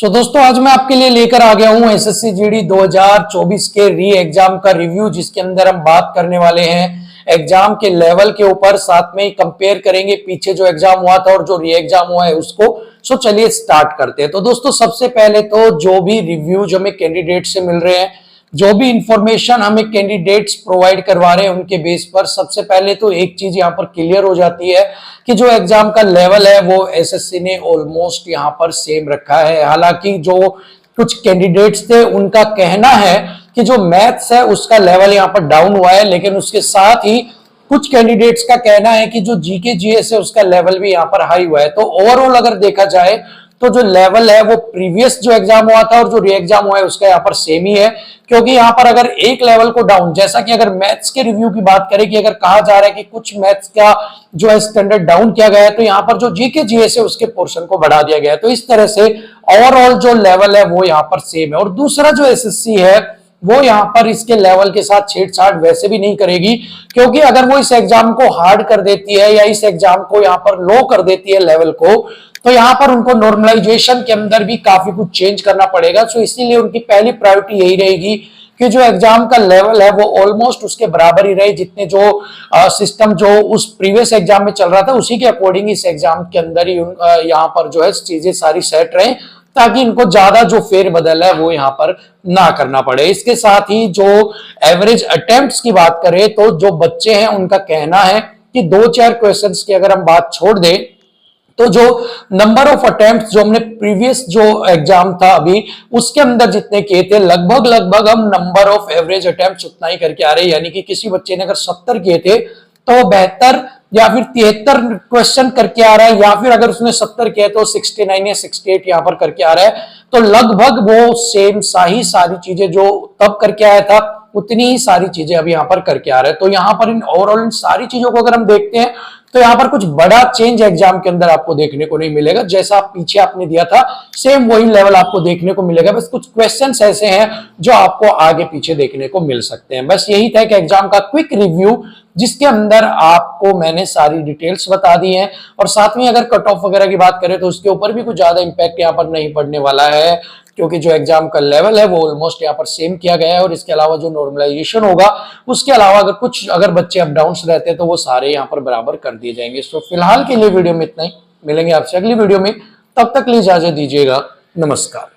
दोस्तों आज मैं आपके लिए लेकर आ गया हूं एसएससी जीडी 2024 के री एग्जाम का रिव्यू, जिसके अंदर हम बात करने वाले हैं एग्जाम के लेवल के ऊपर, साथ में ही कंपेयर करेंगे पीछे जो एग्जाम हुआ था और जो री एग्जाम हुआ है उसको। चलिए स्टार्ट करते हैं। तो दोस्तों सबसे पहले तो जो भी रिव्यूज हमें कैंडिडेट से मिल रहे हैं, जो भी इंफॉर्मेशन हमें कैंडिडेट्स प्रोवाइड करवा रहे हैं, उनके बेस पर सबसे पहले तो एक चीज यहां पर क्लियर हो जाती है कि जो एग्जाम का लेवल है वो एसएससी ने ऑलमोस्ट यहां पर सेम रखा है। हालांकि जो कुछ कैंडिडेट्स थे उनका कहना है कि जो मैथ्स है उसका लेवल यहां पर डाउन हुआ है, लेकिन उसके साथ ही कुछ कैंडिडेट्स का कहना है कि जो जीके जीएस है उसका लेवल भी यहां पर हाई हुआ है। तो ओवरऑल अगर देखा जाए तो जो लेवल है वो प्रीवियस जो एग्जाम हुआ था और जो री एग्जाम हुआ है उसका यहाँ पर सेम ही है। क्योंकि यहाँ पर अगर एक लेवल को डाउन, जैसा कि अगर मैथ्स के रिव्यू की बात करें कि अगर कहा जा रहा है कि कुछ मैथ्स का जो है स्टैंडर्ड डाउन किया गया है, तो यहाँ पर जो जीके जीएस है उसके पोर्शन को बढ़ा दिया गया है। तो इस तरह से ओवरऑल जो लेवल है वो यहाँ पर सेम है। और दूसरा जो एसएससी है वो यहाँ पर इसके लेवल के साथ छेड़छाड़ वैसे भी नहीं करेगी, क्योंकि अगर वो इस एग्जाम को हार्ड कर देती है या इस एग्जाम को यहाँ पर लो कर देती है लेवल को, तो यहाँ पर उनको नॉर्मलाइजेशन के अंदर भी काफी कुछ चेंज करना पड़ेगा। सो इसीलिए उनकी पहली प्रायोरिटी यही रहेगी कि जो एग्जाम का लेवल है वो ऑलमोस्ट उसके बराबर ही रहे, जितने जो सिस्टम जो उस प्रीवियस एग्जाम में चल रहा था उसी के अकॉर्डिंग इस एग्जाम के अंदर ही यहाँ पर जो है चीजें सारी सेट रहे, ताकि इनको ज्यादा जो फेरबदल है वो यहाँ पर ना करना पड़े। इसके साथ ही जो एवरेज अटेम्प्ट्स की बात करें तो जो बच्चे हैं उनका कहना है कि 2-4 क्वेश्चंस की अगर हम बात छोड़ दें तो जो नंबर ऑफ अटेम्प्ट्स जो हमने प्रीवियस जो एग्जाम था अभी उसके अंदर जितने किए थे, लगभग हम नंबर ऑफ एवरेज अटेम्प्ट्स उतना ही करके आ रहे हैं। यानी कि किसी बच्चे ने अगर 70 किए थे तो वो 72 या फिर 73 क्वेश्चन करके आ रहा है, या फिर अगर उसने 70 किया तो 69 या 68 यहां पर करके आ रहा है। तो लगभग वो सेम सारी चीजें जो तब करके आया था उतनी ही सारी चीजें अभी यहां पर करके आ रहे हैं। तो यहां पर इन ओवरऑल इन सारी चीजों को अगर हम देखते हैं तो यहाँ पर कुछ बड़ा चेंज एग्जाम के अंदर आपको देखने को नहीं मिलेगा। जैसा आप पीछे आपने दिया था सेम वही लेवल आपको देखने को मिलेगा, बस कुछ क्वेश्चंस ऐसे हैं जो आपको आगे पीछे देखने को मिल सकते हैं। बस यही था कि एग्जाम का क्विक रिव्यू, जिसके अंदर आपको मैंने सारी डिटेल्स बता दी हैं। और साथ में अगर कट ऑफ वगैरह की बात करें तो उसके ऊपर भी कुछ ज्यादा इंपैक्ट यहाँ पर नहीं पड़ने वाला है, क्योंकि जो एग्जाम का लेवल है वो ऑलमोस्ट यहाँ पर सेम किया गया है। और इसके अलावा जो नॉर्मलाइजेशन होगा उसके अलावा अगर बच्चे अप डाउन रहते हैं तो वो सारे यहाँ पर बराबर कर दिए जाएंगे। तो फिलहाल के लिए वीडियो में इतना ही, मिलेंगे आपसे अगली वीडियो में, तब तक लिए इजाजत दीजिएगा। नमस्कार।